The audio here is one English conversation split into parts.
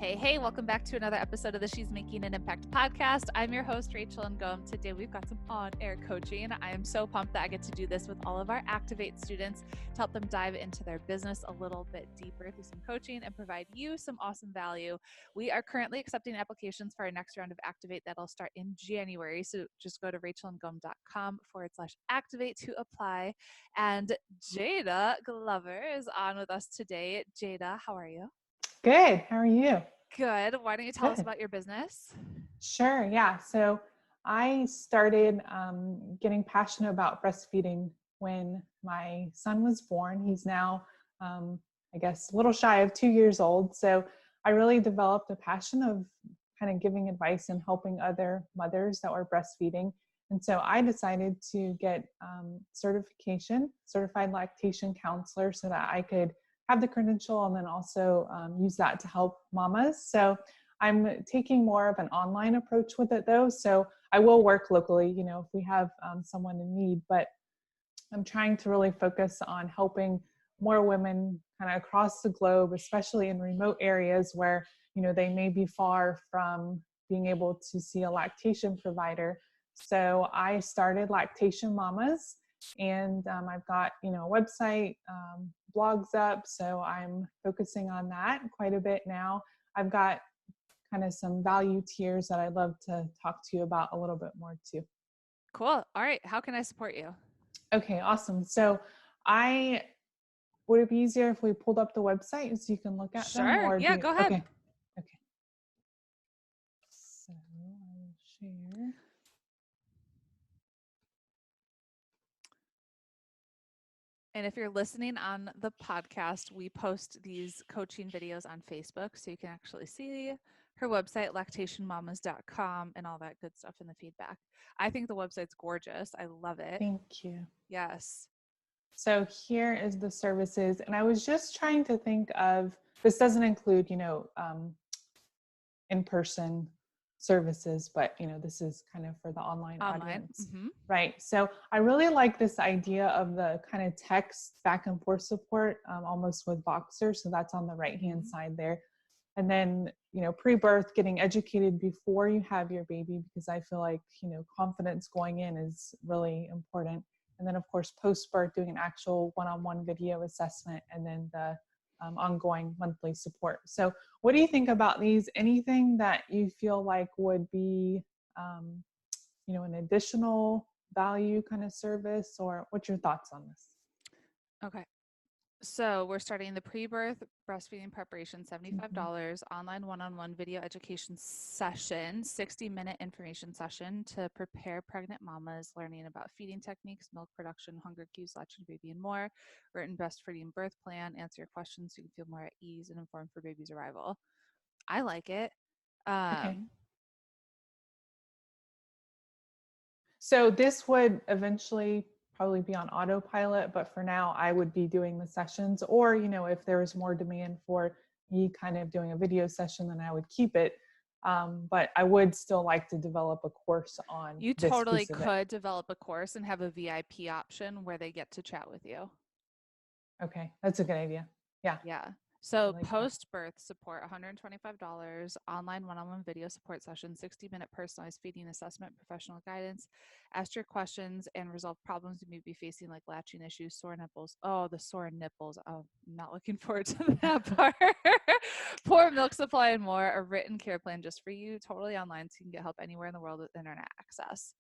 Hey, welcome back to another episode of the She's Making an Impact podcast. I'm your host, Rachel and Ngom. Today we've got some on-air coaching. I am so pumped that I get to do this with all of our Activate students to help them dive into their business a little bit deeper through some coaching and provide you some awesome value. We are currently accepting applications for our next round of Activate that'll start in January. So just go to rachelandgom.com/activate to apply. And Jada Glover is on with us today. Jada, how are you? Good. How are you? Good. Why don't you tell us Good. about your business? Sure. Yeah. So I started getting passionate about breastfeeding when my son was born. He's now, I guess, a little shy of 2 years old. So I really developed a passion of kind of giving advice and helping other mothers that were breastfeeding. And so I decided to get certified lactation counselor, so that I could have the credential and then also use that to help mamas. So I'm taking more of an online approach with it though. So I will work locally, if we have someone in need, but I'm trying to really focus on helping more women kind of across the globe, especially in remote areas where, they may be far from being able to see a lactation provider. So I started Lactation Mamas, and I've got, a website, blogs up. So I'm focusing on that quite a bit now. I've got kind of some value tiers that I'd love to talk to you about a little bit more too. Cool. All right. How can I support you? Okay, awesome. So would it be easier if we pulled up the website so you can look at them? Sure. Yeah, go ahead. Okay. So I will share. And if you're listening on the podcast, we post these coaching videos on Facebook, so you can actually see her website, lactationmamas.com, and all that good stuff in the feedback. I think the website's gorgeous. I love it. Thank you. Yes. So here is the services. And I was just trying to think of, this doesn't include, in-person services, but this is kind of for the online audience. Mm-hmm. Right. So I really like this idea of the kind of text back and forth support, almost with Voxer. So that's on the right-hand side there. And then, pre-birth, getting educated before you have your baby, because I feel like, confidence going in is really important. And then, of course, post-birth, doing an actual one-on-one video assessment, and then the ongoing monthly support. So what do you think about these? Anything that you feel like would be, an additional value kind of service, or what's your thoughts on this? Okay. So we're starting the pre-birth breastfeeding preparation, $75, online one-on-one video education session, 60-minute information session to prepare pregnant mamas, learning about feeding techniques, milk production, hunger cues, latching baby, and more. Written breastfeeding birth plan, answer your questions so you can feel more at ease and informed for baby's arrival. I like it. Okay. So this would eventually probably be on autopilot, but for now I would be doing the sessions, or, if there was more demand for me kind of doing a video session, then I would keep it. But I would still like to develop a course on You this totally piece of could it. develop a course and have a VIP option where they get to chat with you. Okay. That's a good idea. Yeah. Yeah. So like post-birth support, $125, online one-on-one video support session, 60-minute personalized feeding assessment, professional guidance, ask your questions and resolve problems you may be facing, like latching issues, sore nipples. Oh, the sore nipples. Oh, I'm not looking forward to that part. Poor milk supply and more. A written care plan just for you, totally online, so you can get help anywhere in the world with internet access.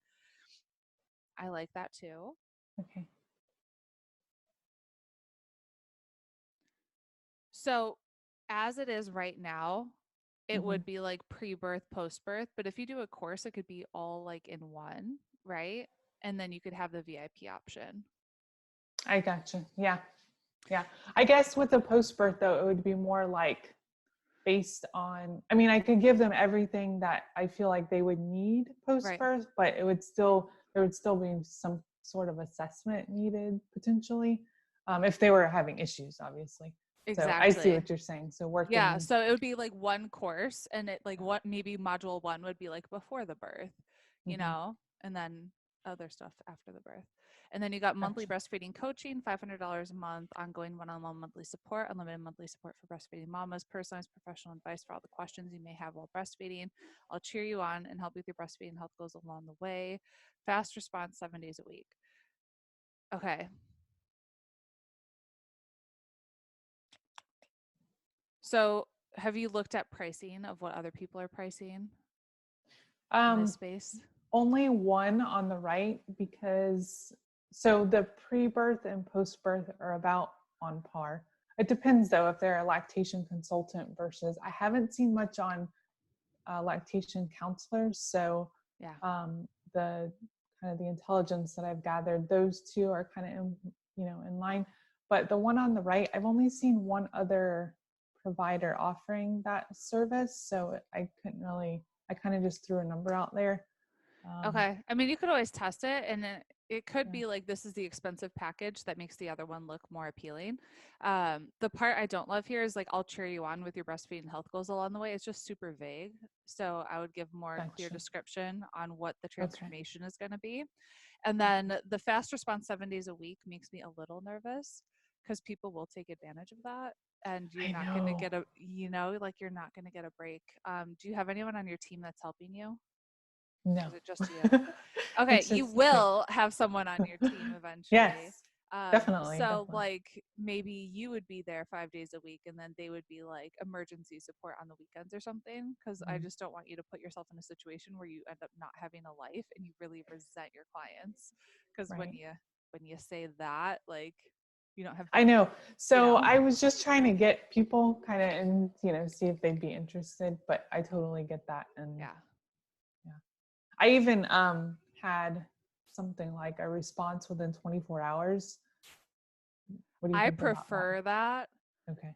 I like that too. Okay. So as it is right now, it would be like pre-birth, post-birth, but if you do a course, it could be all like in one, right? And then you could have the VIP option. I gotcha. Yeah. Yeah. I guess with the post-birth though, it would be more like based on, I could give them everything that I feel like they would need post-birth, but there would still be some sort of assessment needed potentially, if they were having issues, obviously. Exactly. So I see what you're saying. So working. Yeah. So it would be like one course, and it like what maybe module 1 would be like before the birth, and then other stuff after the birth. And then you got monthly Gotcha. breastfeeding coaching, $500 a month, ongoing one-on-one monthly support, unlimited monthly support for breastfeeding mamas, personalized professional advice for all the questions you may have while breastfeeding. I'll cheer you on and help you with your breastfeeding health goals along the way. Fast response 7 days a week. Okay. So have you looked at pricing of what other people are pricing in this Um, space? Only one on the right because so the pre-birth and post-birth are about on par. It depends though if they're a lactation consultant versus I haven't seen much on lactation counselors. So Yeah. the kind of the intelligence that I've gathered, those two are kind of in line. But the one on the right, I've only seen one other provider offering that service, so I couldn't really. I kind of just threw a number out there. Um, Okay. I mean, you could always test it, and it could yeah, be like this is the expensive package that makes the other one look more appealing. The part I don't love here is like I'll cheer you on with your breastfeeding health goals along the way. It's just super vague. So I would give more clear gotcha. description on what the Okay. transformation is going to be. And Okay. then the fast response 7 days a week makes me a little nervous because people will take advantage of that. And you're I not going to know. get like you're not going to get a break. Do you have anyone on your team that's helping you? Or No. is it just you? Okay, It's you just me. will have someone on your team eventually. Yes, definitely, So definitely. like maybe you would be there 5 days a week and then they would be like emergency support on the weekends or something. Cause I Mhm. just don't want you to put yourself in a situation where you end up not having a life and you really resent your clients. Cause when Right. you say that, like you don't have, I know. you So know, I was just trying to get people kind of and see if they'd be interested, but I totally get that. And yeah. yeah. I even had something like a response within 24 hours. What do you I think about that? prefer that Okay.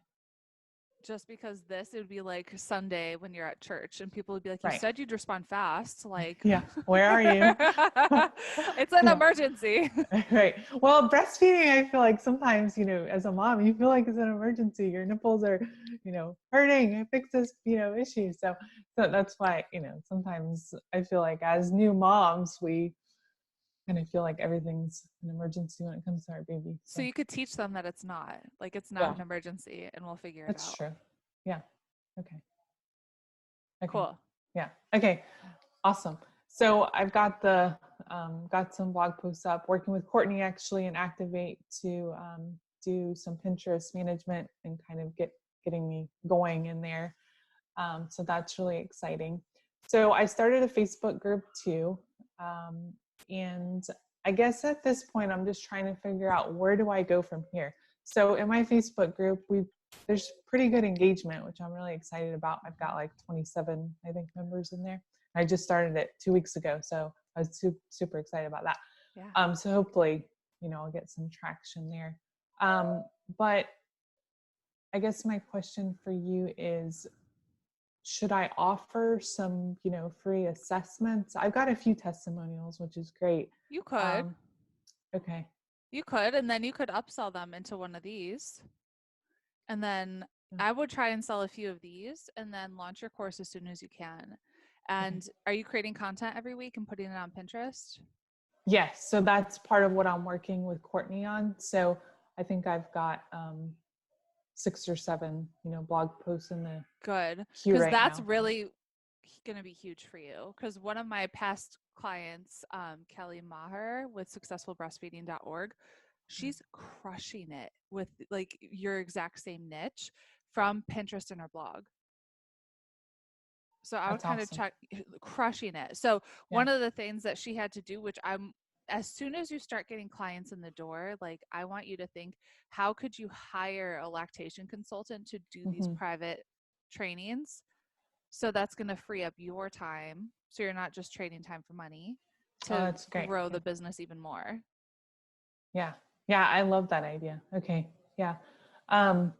just because it would be like Sunday when you're at church and people would be like, you Right. said you'd respond fast. Like, Yeah. Where are you? it's an Yeah. emergency. Right. Well, breastfeeding, I feel like sometimes, as a mom, you feel like it's an emergency. Your nipples are, hurting. Fix this, issue. So that's why, sometimes I feel like as new moms, we kind of feel like everything's an emergency when it comes to our baby. So So you could teach them that it's not like it's not yeah, an emergency and we'll figure it that's out. true. Yeah. Okay. Okay. Cool. Yeah. Okay. Awesome. So I've got some blog posts up, working with Courtney actually and Activate to do some Pinterest management and kind of getting me going in there. So that's really exciting. So I started a Facebook group too, um, and I guess at this point I'm just trying to figure out where do I go from here. So in my Facebook group, there's pretty good engagement, which I'm really excited about. I've got like 27, I think, members in there. I just started it 2 weeks ago, so I was super excited about that. Yeah. So hopefully, I'll get some traction there. But I guess my question for you is, should I offer some, free assessments? I've got a few testimonials, which is great. You could. Um, okay. You could. And then you could upsell them into one of these. And then Yeah, I would try and sell a few of these and then launch your course as soon as you can. okay. And are you creating content every week and putting it on Pinterest? Yes. So that's part of what I'm working with Courtney on. So I think I've got 6 or 7, blog posts in the Good. queue Because right that's now. really going to be huge for you. Because one of my past clients, Kelly Maher with successfulbreastfeeding.org, she's crushing it with like your exact same niche from Pinterest and her blog. So I would That's kind of awesome. check crushing it. So Yeah. one of the things that she had to do, which I'm as soon as you start getting clients in the door, like I want you to think, how could you hire a lactation consultant to do these Hmm. private trainings? So that's going to free up your time. So you're not just trading time for money Oh, to that's great. grow Yeah. the business even more. Yeah. Yeah. I love that idea. Okay. Yeah. Um,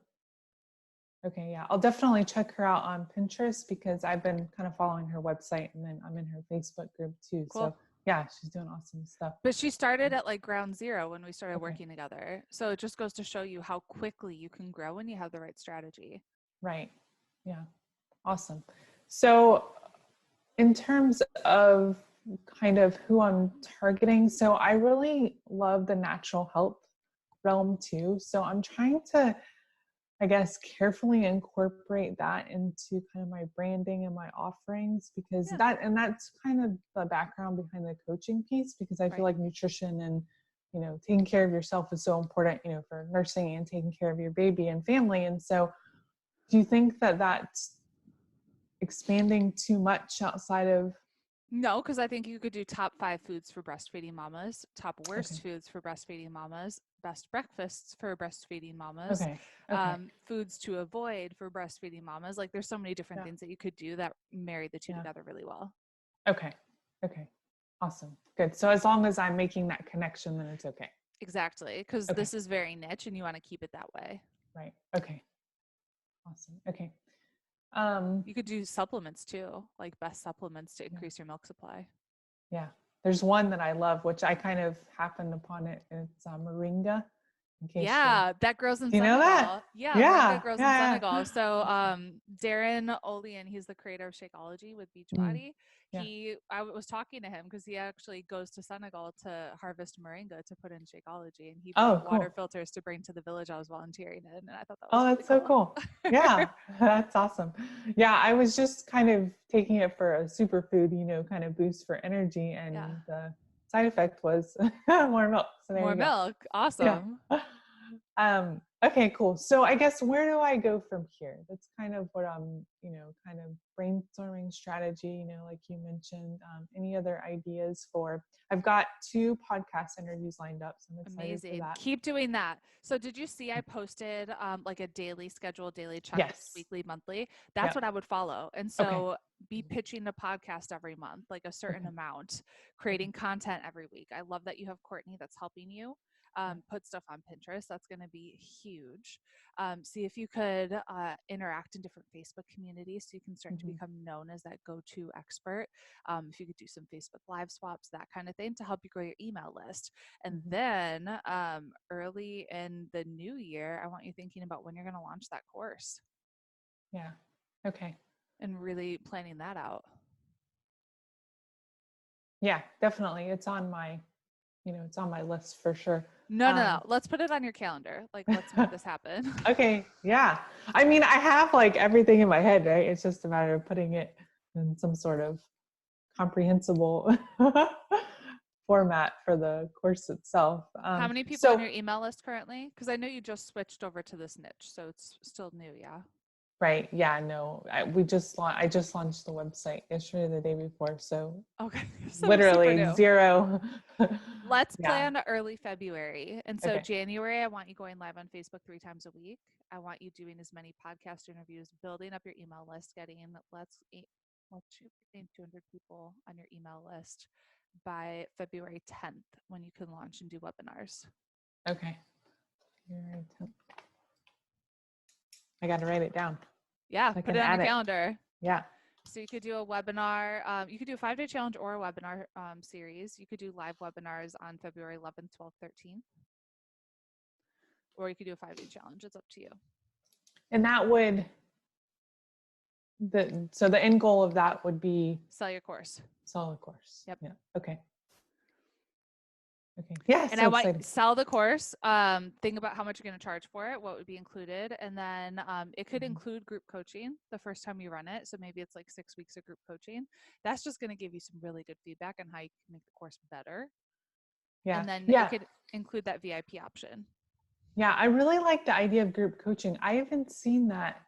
Okay, yeah. I'll definitely check her out on Pinterest because I've been kind of following her website and then I'm in her Facebook group too. Cool. So yeah, she's doing awesome stuff. But she started at like ground zero when we started Okay, working together. So it just goes to show you how quickly you can grow when you have the right strategy. right. Yeah, awesome. So in terms of kind of who I'm targeting. So I really love the natural health realm too. So I'm trying to, I guess, carefully incorporate that into kind of my branding and my offerings, because Yeah. that's kind of the background behind the coaching piece, because I feel Right. like nutrition and, taking care of yourself is so important, for nursing and taking care of your baby and family. And so do you think that that's expanding too much outside of? No, because I think you could do top 5 foods for breastfeeding mamas, top Okay. worst foods for breastfeeding mamas, best breakfasts for breastfeeding mamas, Okay. Okay. foods to avoid for breastfeeding mamas. Like there's so many different Yeah. things that you could do that marry the two Yeah. together really well. Okay. Okay. Awesome. Good. So as long as I'm making that connection, then it's okay. Exactly, because Okay. this is very niche and you want to keep it that way. Right. Okay. Awesome. Okay. Um, You could do supplements too, like best supplements to yeah. increase your milk supply. Yeah. There's one that I love, which I kind of happened upon it. It's moringa. In case you're, Yeah, that grows in do you know that? Senegal. Yeah, moringa Yeah. grows in Yeah. Senegal. So, Yeah. Darren Olian, he's the creator of Shakeology with Mm, Beachbody. yeah. I was talking to him because he actually goes to Senegal to harvest moringa to put in Shakeology, and he Oh, brought water cool. filters to bring to the village I was volunteering in, and I thought that Oh, was really that's so cool. cool. Yeah, that's awesome. Yeah, I was just kind of taking it for a superfood, kind of boost for energy, Yeah, and the side effect was more milk. So there more you go. milk, Yeah. awesome. Okay, cool. So I guess where do I go from here? That's kind of what I'm, kind of brainstorming strategy, like you mentioned. Any other ideas for? I've got 2 podcast interviews lined up, so I'm excited for Amazing. that. Keep doing that. So did you see I posted like a daily schedule, daily checklist, Yes. weekly, monthly? That's Yep. what I would follow. And Okay. so be pitching the podcast every month, like a certain Okay. amount, Okay. creating content every week. I love that you have Courtney that's helping you. Yeah. Put stuff on Pinterest. That's going to be huge. See if you could interact in different Facebook communities so you can start to Hmm. become known as that go to expert. If you could do some Facebook live swaps, that kind of thing to help you grow your email list. And Hmm. then early in the new year, I want you thinking about when you're going to launch that course Yeah. Okay. and really planning that out. Yeah, definitely. It's on my list for sure. No, no, no. Um, Let's put it on your calendar. Like, let's make this happen. okay. Yeah. I mean, I have like everything in my head, right? It's just a matter of putting it in some sort of comprehensible format for the course itself. How many people on So your email list currently? Because I know you just switched over to this niche, so it's still new, yeah. right. Yeah, no, I just launched the website yesterday, the day before. So Okay, so super literally new. zero. Let's Yeah. plan early February. And so Okay. January, I want you going live on Facebook 3 times a week. I want you doing as many podcast interviews, building up your email list, let's shoot for getting 200 people on your email list by February 10th when you can launch and do webinars. Okay. I got to write it down Yeah, so I put can it on your add it. calendar. Yeah. So you could do a webinar. You could do a 5-day challenge or a webinar series. You could do live webinars on February 11th, 12th, 13th, or you could do a 5-day challenge. It's up to you. And that would the end goal of that would be Sell your course. sell the course. Yep. Yeah. Okay. Okay. Yeah. And I So want excited. sell the course. Think about how much you're going to charge for it, what would be included, and then it could Mhm. include group coaching the first time you run it. So maybe it's like 6 weeks of group coaching. That's just going to give you some really good feedback on how you can make the course better. Yeah. And then it Yeah. could include that VIP option. Yeah. I really like the idea of group coaching. I haven't seen that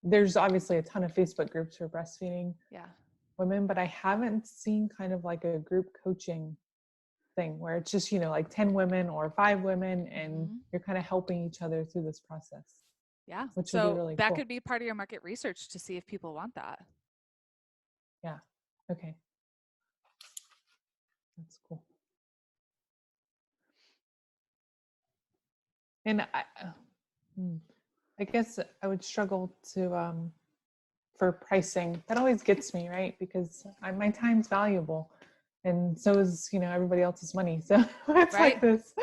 there's obviously a ton of Facebook groups for breastfeeding Yeah. women, but I haven't seen kind of like a group coaching thing where it's just, like 10 women or 5 women and Mm-hmm. you're kind of helping each other through this process, Yeah. which would be So really that cool. could be part of your market research to see if people want that. Yeah. Okay. That's cool. And I guess I would struggle to for pricing. That always gets me, right? Because my time's valuable, and so is everybody else's money. So it's Right. like this.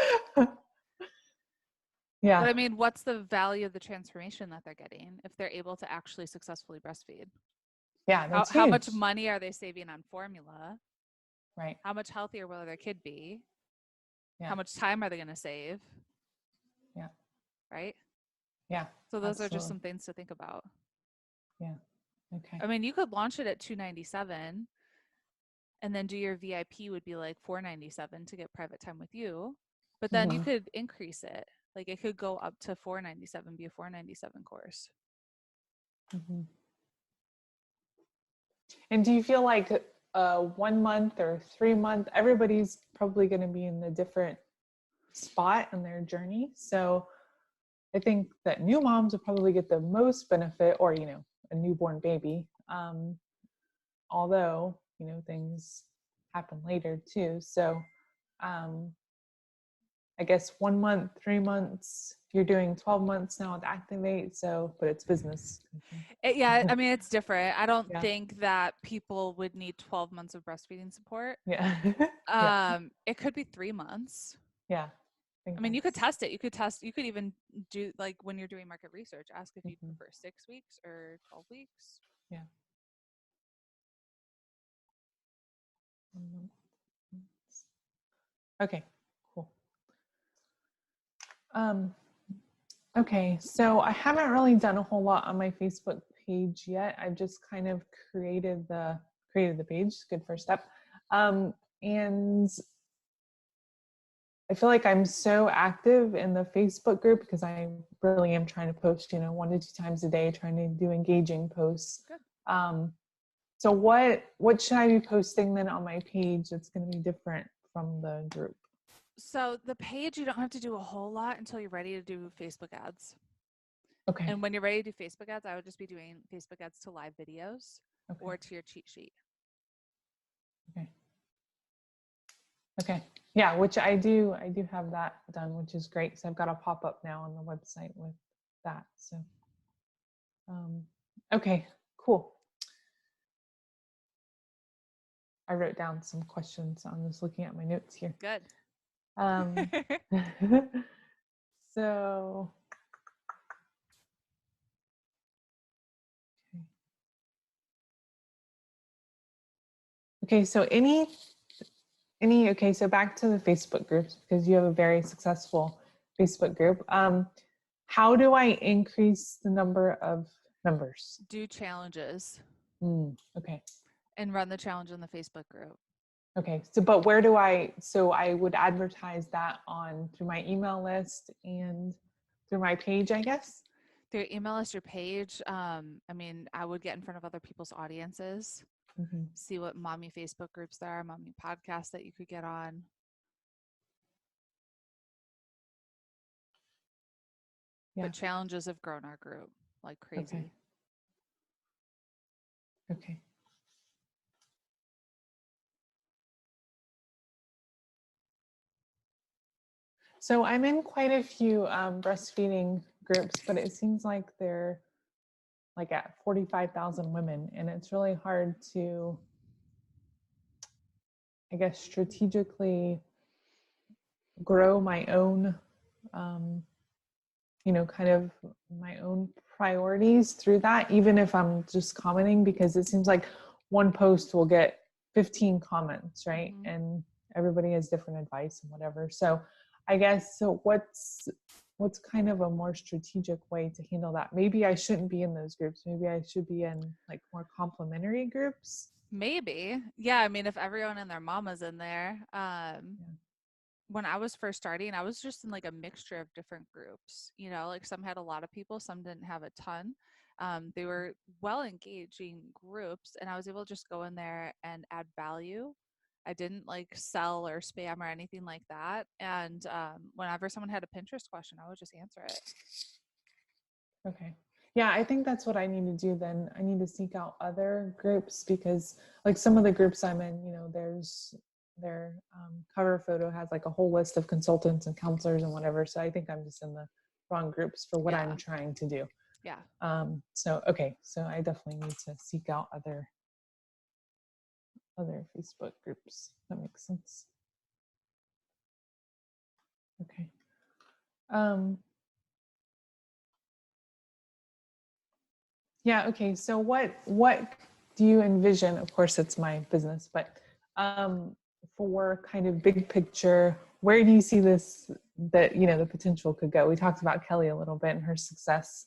Yeah, But I mean, what's the value of the transformation that they're getting if they're able to actually successfully breastfeed? yeah, How that's how much huge. money are they saving on formula? Right. How much healthier will their kid be? Yeah. How much time are they going to save? Yeah. Right. Yeah. So those are just Absolutely. some things to think about. Yeah. Okay. I mean, you could launch it at $297 and then do your VIP would be like $497 to get private time with you. But then you Mm-hmm. could increase it. Like it could go up to $497, be a $497 course. Mm-hmm. And do you feel like 1 month or 3 month, everybody's probably going to be in a different spot in their journey. So I think that new moms will probably get the most benefit, or, a newborn baby. Although, things happen later too. So um, I guess 1 month, 3 months, you're doing 12 months now with Activate. So, but it's business. Yeah, I mean, it's different. I don't Yeah. think that people would need 12 months of breastfeeding support. Yeah. Yeah. It could be 3 months. Yeah. I I think mean, you could that's. test it. You could even do like when you're doing market research, ask if you'd Mhm. prefer 6 weeks or 12 weeks. Yeah. Mhm. Okay, cool. Um, okay, so I haven't really done a whole lot on my Facebook page yet. I've just kind of created the page. Good first step. And I feel like I'm so active in the Facebook group because I really am trying to post, 1 to 2 times a day, trying to do engaging posts. Good. Um, so what should I be posting then on my page that's going to be different from the group? So the page, you don't have to do a whole lot until you're ready to do Facebook ads. Okay. And when you're ready to do Facebook ads, I would just be doing Facebook ads to live videos Okay. or to your cheat sheet. Okay. Okay. Yeah, which I do have that done, which is great. So I've got a pop-up now on the website with that. So okay, cool. I wrote down some questions. So I'm just looking at my notes here. Good. Um, so okay, so okay, so back to the Facebook groups because you have a very successful Facebook group. How do I increase the number of members? Do challenges Okay. and run the challenge in the Facebook group. Okay. But so I would advertise that through my email list and through my page, I guess. Through your email list, your page. I mean, I would get in front of other people's audiences, see what mommy Facebook groups there are, mommy podcasts that you could get on. Yeah. But challenges have grown our group like crazy. Okay. So I'm in quite a few breastfeeding groups, but it seems like they're like at 45,000 women, and it's really hard to, I guess, strategically grow my own, kind of my own priorities through that, even if I'm just commenting, because it seems like one post will get 15 comments, right? Mm-hmm. And everybody has different advice and whatever. So I guess, so what's kind of a more strategic way to handle that? Maybe I shouldn't be in those groups. Maybe I should be in like more complementary groups. Maybe. Yeah. I mean, if everyone and their mama's in there. When I was first starting, I was just in like a mixture of different groups. Like some had a lot of people, some didn't have a ton. They were well engaging groups, and I was able to just go in there and add value. I didn't like sell or spam or anything like that. And whenever someone had a Pinterest question, I would just answer it. Okay. Yeah, I think that's what I need to do then. I need to seek out other groups because like some of the groups I'm in, their cover photo has like a whole list of consultants and counselors and whatever. So I think I'm just in the wrong groups for what Yeah. I'm trying to do. Yeah. Okay. So I definitely need to seek out other Facebook groups. That makes sense. Okay. Yeah. Okay. So what do you envision? Of course, it's my business, but for kind of big picture, where do you see this, that, the potential could go? We talked about Kelly a little bit and her success.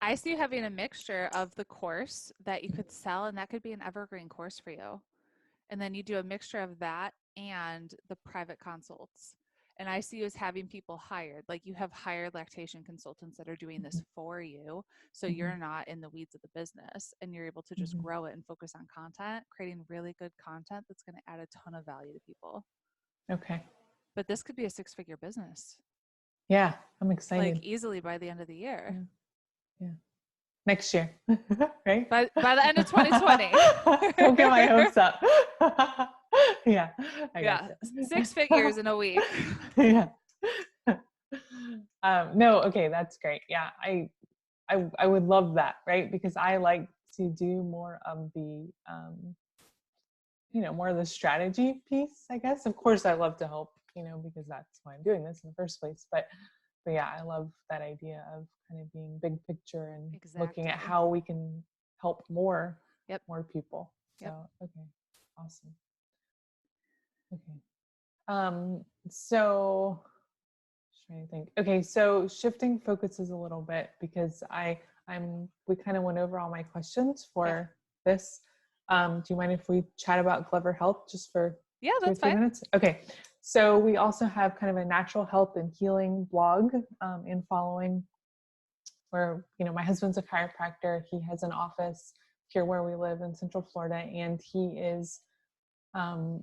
I see you having a mixture of the course that you could sell, and that could be an evergreen course for you. And then you do a mixture of that and the private consults. And I see you as having people hired, like you have hired lactation consultants that are doing this for you. So Mm-hmm. you're not in the weeds of the business and you're able to just Mm-hmm. grow it and focus on content, creating really good content that's going to add a ton of value to people. Okay. But this could be a 6-figure business, Yeah, I'm like excited. easily by the end of the year. Yeah. Yeah. Next year, right? By the end of 2020. Don't get my hopes up. Yeah, I Yeah, gotcha. 6 figures in a week. Yeah. No, okay, that's great. Yeah, I would love that, right? Because I like to do more of the more of the strategy piece, I guess. Of course, I love to help, because that's why I'm doing this in the first place. But yeah, I love that idea of kind of being big picture and looking at Exactly. how we can help Yep. more people. Yep. So okay, awesome. Okay. So just trying to think. Okay, so shifting focuses a little bit because we kind of went over all my questions Yeah. for this. Do you mind if we chat about Clever Health just for Yeah, two or that's three fine. minutes? Okay. So we also have kind of a natural health and healing blog in following where, my husband's a chiropractor. He has an office here where we live in Central Florida, and um,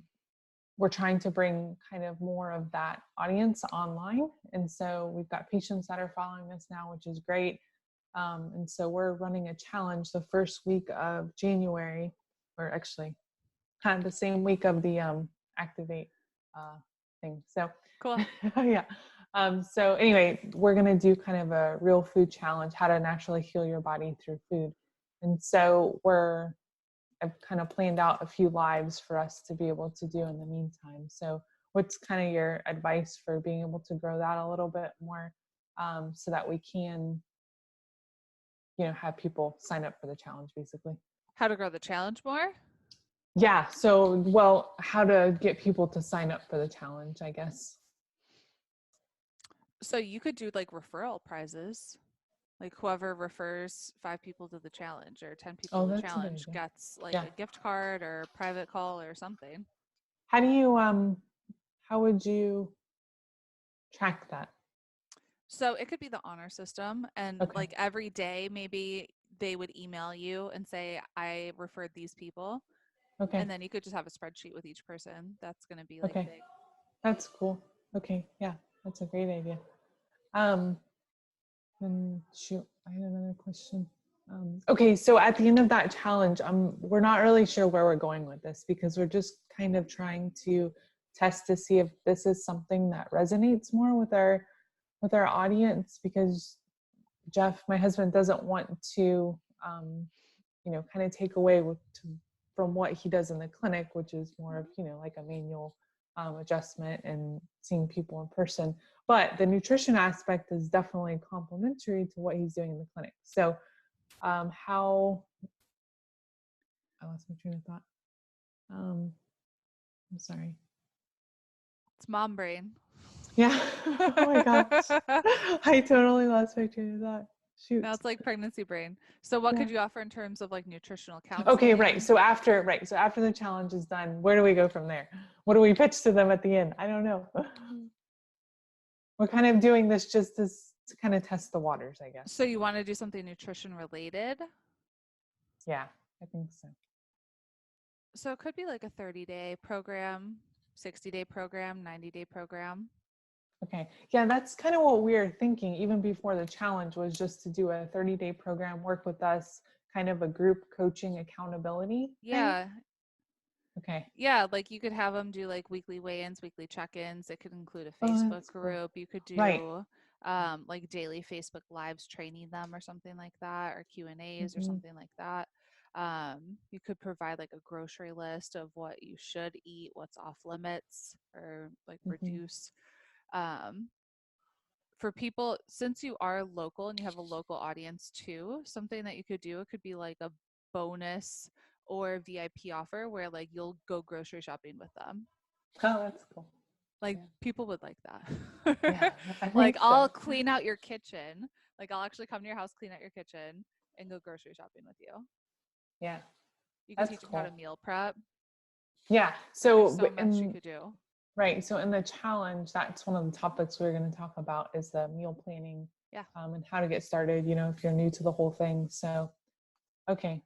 we're trying to bring kind of more of that audience online. And so we've got patients that are following this now, which is great. And so we're running a challenge the first week of January, or actually kind of the same week of the Activate thing. So, Cool. yeah. So anyway, we're going to do kind of a real food challenge, how to naturally heal your body through food. And so I've kind of planned out a few lives for us to be able to do in the meantime. So what's kind of your advice for being able to grow that a little bit more, so that we can, have people sign up for the challenge basically? How to grow the challenge more? Yeah. So, well, how to get people to sign up for the challenge, I guess. So you could do like referral prizes. Like whoever refers 5 people to the challenge or 10 people Oh, to the that's a good challenge idea. gets like Yeah. a gift card or private call or something. How do you, how would you track that? So it could be the honor system. And Okay. like every day, maybe they would email you and say, I referred these people. Okay. And then you could just have a spreadsheet with each person. That's going to be like Okay. big. That's cool. Okay. Yeah. That's a great idea. Um, And shoot, I had another question. Okay, so at the end of that challenge, we're not really sure where we're going with this because we're just kind of trying to test to see if this is something that resonates more with our audience. Because Jeff, my husband, doesn't want to, kind of take away from what he does in the clinic, which is more of, like a manual adjustment and seeing people in person. But the nutrition aspect is definitely complementary to what he's doing in the clinic. So, how I lost my train of thought. Um, I'm sorry. It's mom brain. Yeah. Oh my gosh. I totally lost my train of thought. Now Shoot. it's like pregnancy brain. So what Yeah. could you offer in terms of like nutritional Okay, right. counseling? So after the challenge is done, where do we go from there? What do we pitch to them at the end? I don't know. We're kind of doing this just to kind of test the waters, I guess. So you want to do something nutrition related? Yeah, I think so. So it could be like a 30-day program, 60-day program, 90-day program. Okay. Yeah, that's kind of what we were thinking even before the challenge, was just to do a 30-day program, work with us, kind of a group coaching accountability thing. Yeah. Okay. Yeah, like you could have them do like weekly weigh-ins, weekly check-ins. It could include a Oh, Facebook that's cool. group. You could Right. do like daily Facebook lives training them or something like that, or Q&As or Mm-hmm. something like that. You could provide like a grocery list of what you should eat, what's off limits, or like Mm-hmm. reduce. Um, for people, since you are local and you have a local audience too, something that you could do, it could be like a bonus or VIP offer where like you'll go grocery shopping with them. Oh, that's cool. Like Yeah. people would like that. Yeah, I Like think I'll so. clean out your kitchen. Like I'll actually come to your house, clean out your kitchen, and go grocery shopping with you. Yeah, You could that's teach them how to cool. meal prep. Yeah. There's So so much you in could do. right. So in the challenge, that's one of the topics we're going to talk about is the meal planning, Yeah. and how to get started. If you're new to the whole thing. So okay,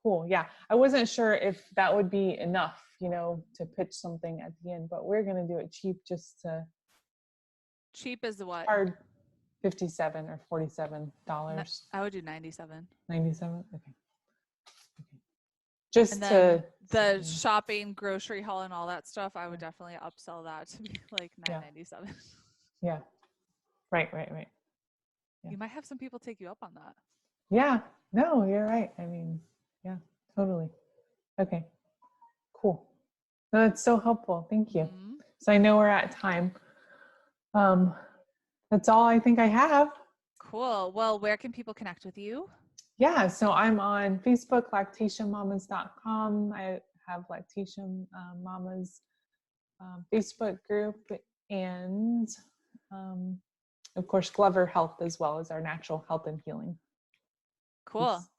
cool. Yeah, I wasn't sure if that would be enough, to pitch something at the end, but we're going to do it cheap, just to Cheap is what? hard 57 or $47. I would do 97. 97. Okay. And Just then to the shopping, grocery haul, and all that stuff, I would yeah. definitely upsell that to be like Yeah. 997. Yeah. Right. Yeah. You might have some people take you up on that. Yeah. No, you're right. I mean, yeah, totally. Okay. Cool. No, that's so helpful. Thank you. Mm-hmm. So I know we're at time. Um, that's all I think I have. Cool. Well, where can people connect with you? Yeah, so I'm on Facebook, lactationmamas.com. I have Lactation Mamas Facebook group, and of course, Glover Health, as well as our natural health and healing Cool. piece.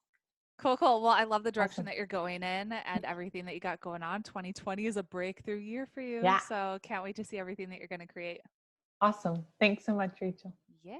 Cool. Well, I love the direction Awesome. that you're going in and everything that you got going on. 2020 is a breakthrough year for you. Yeah. So can't wait to see everything that you're going to create. Awesome. Thanks so much, Rachel. Yeah.